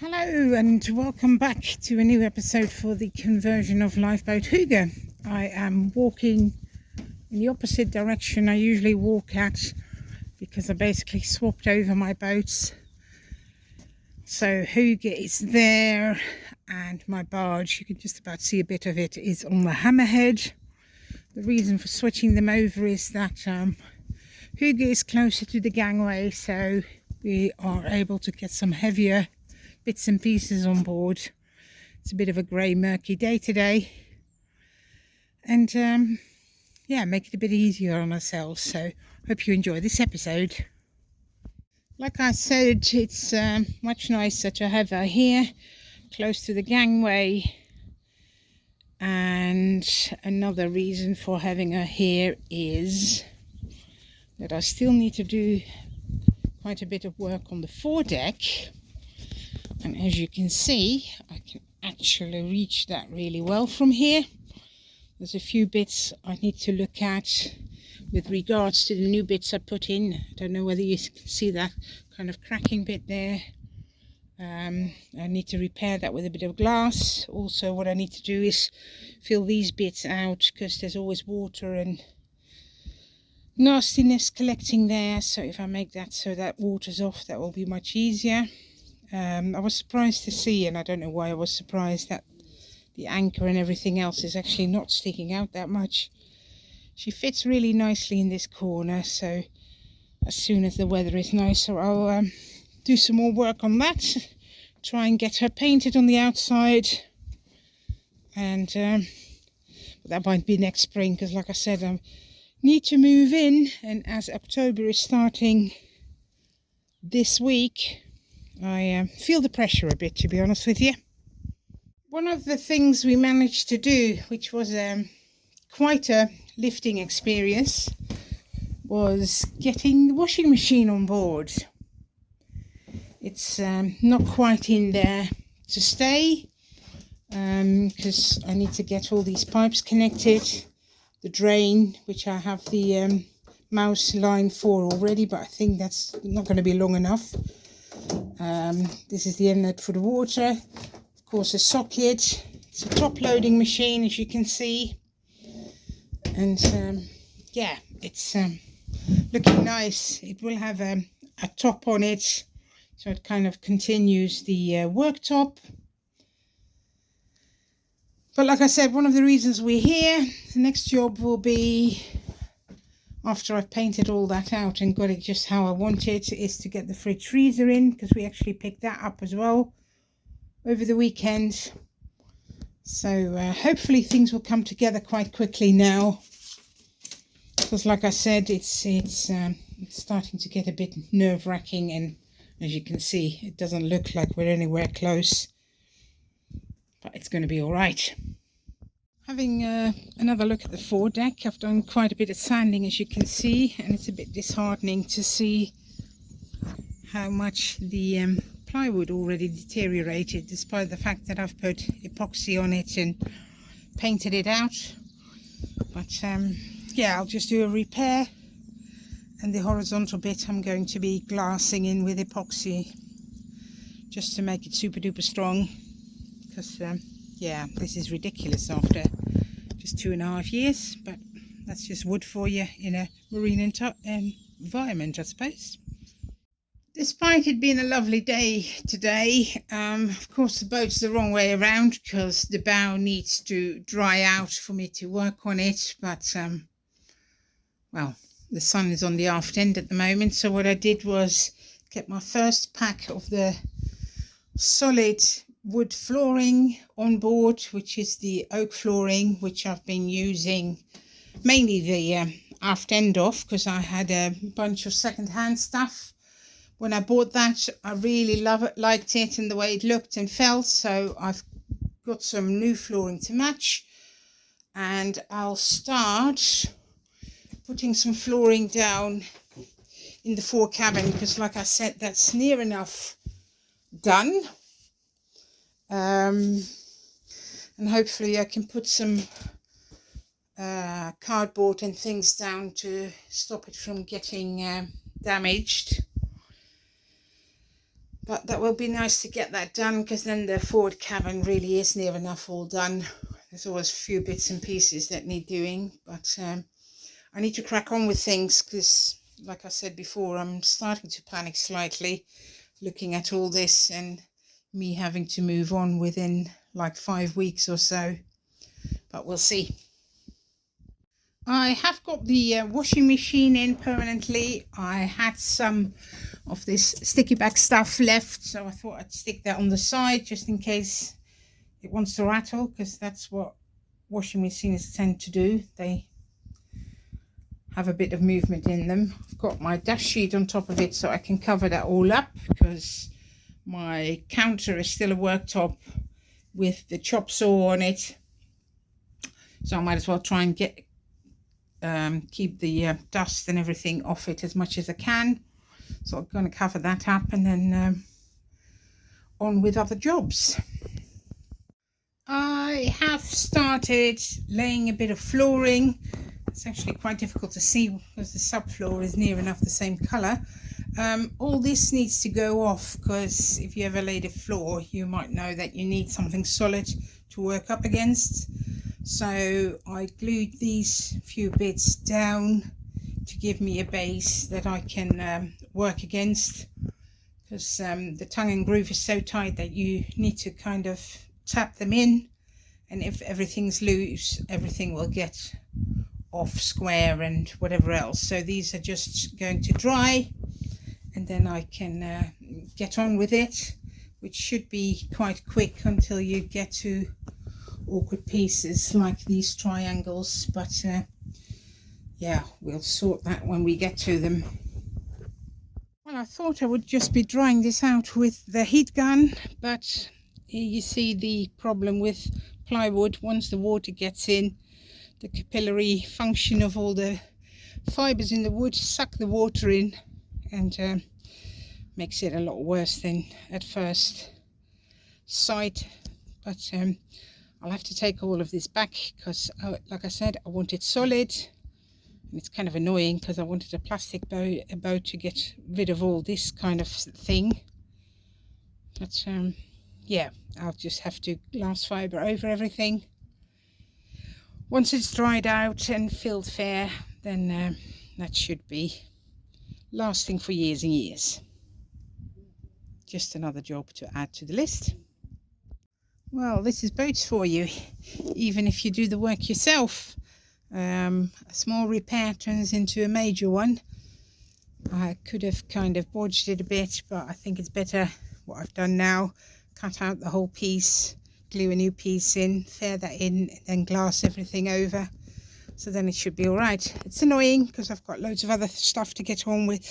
Hello and welcome back to a new episode for the conversion of Lifeboat Hygge. I am walking in the opposite direction I usually walk at because I basically swapped over my boats. So Hygge is there and my barge, you can just about see a bit of it, is on the hammerhead. The reason for switching them over is that Hygge is closer to the gangway, so we are able to get some heavier bits and pieces on board. It's a bit of a grey murky day today, and make it a bit easier on ourselves. So hope you enjoy this episode. Like I said, it's much nicer to have her here close to the gangway, and another reason for having her here is that I still need to do quite a bit of work on the foredeck. And as you can see, I can actually reach that really well from here. There's a few bits I need to look at with regards to the new bits I put in. I don't know whether you can see that kind of cracking bit there. I need to repair that with a bit of glass. Also, what I need to do is fill these bits out because there's always water and nastiness collecting there. So if I make that so that water's off, that will be much easier. I was surprised to see, and I don't know why I was surprised, that the anchor and everything else is actually not sticking out that much. She fits really nicely in this corner, so as soon as the weather is nicer, I'll do some more work on that, try and get her painted on the outside, and that might be next spring, because like I said, I need to move in, and as October is starting this week, I feel the pressure a bit, to be honest with you. One of the things we managed to do, which was quite a lifting experience, was getting the washing machine on board. It's not quite in there to stay, because I need to get all these pipes connected. The drain, which I have the mouse line for already, but I think that's not going to be long enough. This is the inlet for the water, of course a socket. It's a top loading machine, as you can see, and it's looking nice. It will have a top on it, so it kind of continues the worktop. But like I said, one of the reasons we're here, the next job will be, after I've painted all that out and got it just how I want it, is to get the fridge freezer in, because we actually picked that up as well over the weekend. So hopefully things will come together quite quickly now, because like I said, it's starting to get a bit nerve-wracking, and as you can see, it doesn't look like we're anywhere close, but it's going to be all right. Having another look at the foredeck, I've done quite a bit of sanding, as you can see, and it's a bit disheartening to see how much the plywood already deteriorated, despite the fact that I've put epoxy on it and painted it out. But I'll just do a repair, and the horizontal bit I'm going to be glassing in with epoxy just to make it super duper strong, because this is ridiculous after just 2.5 years, but that's just wood for you in a marine environment, I suppose. Despite it being a lovely day today, of course the boat's the wrong way around, because the bow needs to dry out for me to work on it, but the sun is on the aft end at the moment, so what I did was get my first pack of the solid wood flooring on board, which is the oak flooring, which I've been using mainly the aft end of, because I had a bunch of second-hand stuff. When I bought that, I really liked it and the way it looked and felt, so I've got some new flooring to match, and I'll start putting some flooring down in the fore cabin, because like I said, that's near enough done. And hopefully I can put some cardboard and things down to stop it from getting damaged. But that will be nice to get that done, because then the forward cabin really is near enough all done. There's always a few bits and pieces that need doing, but I need to crack on with things, because like I said before, I'm starting to panic slightly looking at all this and me having to move on within like 5 weeks or so, but we'll see. I have got the washing machine in permanently. I had some of this sticky back stuff left, so I thought I'd stick that on the side just in case it wants to rattle, because that's what washing machines tend to do. They have a bit of movement in them. I've got my dust sheet on top of it so I can cover that all up, because my counter is still a worktop with the chop saw on it, so I might as well try and keep the dust and everything off it as much as I can. So I'm going to cover that up and then on with other jobs. I have started laying a bit of flooring. It's actually quite difficult to see because the subfloor is near enough the same colour. All this needs to go off, because if you ever laid a floor, you might know that you need something solid to work up against. So I glued these few bits down to give me a base that I can work against, because the tongue and groove is so tight that you need to kind of tap them in, and if everything's loose, everything will get off square and whatever else. So these are just going to dry, and then I can get on with it, which should be quite quick until you get to awkward pieces like these triangles, but yeah, we'll sort that when we get to them. Well, I thought I would just be drying this out with the heat gun, but you see the problem with plywood. Once the water gets in, the capillary function of all the fibers in the wood suck the water in, and makes it a lot worse than at first sight. But I'll have to take all of this back, because like I said, I want it solid, and it's kind of annoying because I wanted a plastic bow to get rid of all this kind of thing. But yeah, I'll just have to glass fiber over everything. Once it's dried out and filled fair, then that should be lasting for years and years. Just another job to add to the list. Well, this is boats for you. Even if you do the work yourself, a small repair turns into a major one. I could have kind of bodged it a bit, but I think it's better what I've done now. Cut out the whole piece, glue a new piece in, fair that in, and then glass everything over. So then it should be all right. It's annoying because I've got loads of other stuff to get on with,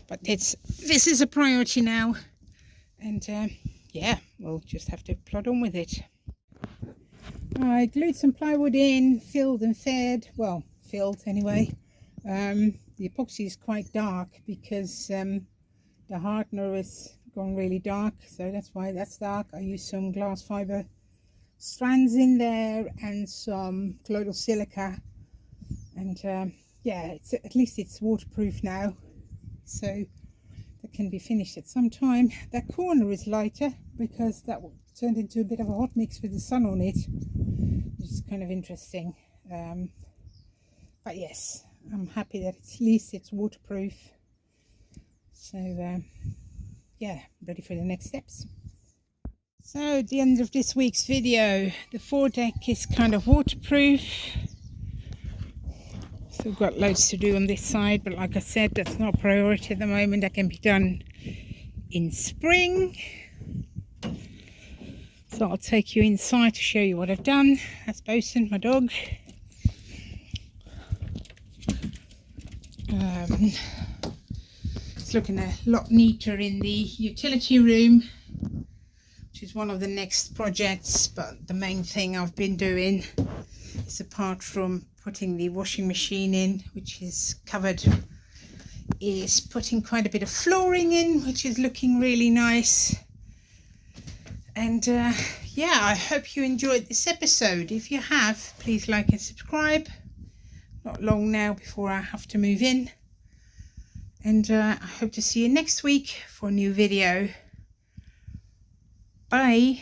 but this is a priority now. And yeah, we'll just have to plod on with it. I glued some plywood in, filled and faired. Well, filled anyway. The epoxy is quite dark because the hardener has gone really dark, so that's why that's dark. I used some glass fiber strands in there and some colloidal silica, and yeah, at least it's waterproof now, so that can be finished at some time. That corner is lighter because that turned into a bit of a hot mix with the sun on it, which is kind of interesting. But yes, I'm happy that at least it's waterproof. So yeah, ready for the next steps. So at the end of this week's video, the foredeck is kind of waterproof. Still got loads to do on this side, but like I said, that's not a priority at the moment. That can be done in spring. So I'll take you inside to show you what I've done. That's Bosun, my dog. It's looking a lot neater in the utility room, which is one of the next projects. But the main thing I've been doing is, apart from putting the washing machine in, which is covered, is putting quite a bit of flooring in, which is looking really nice. And yeah, I hope you enjoyed this episode. If you have, please like and subscribe. Not long now before I have to move in. And I hope to see you next week for a new video. Bye.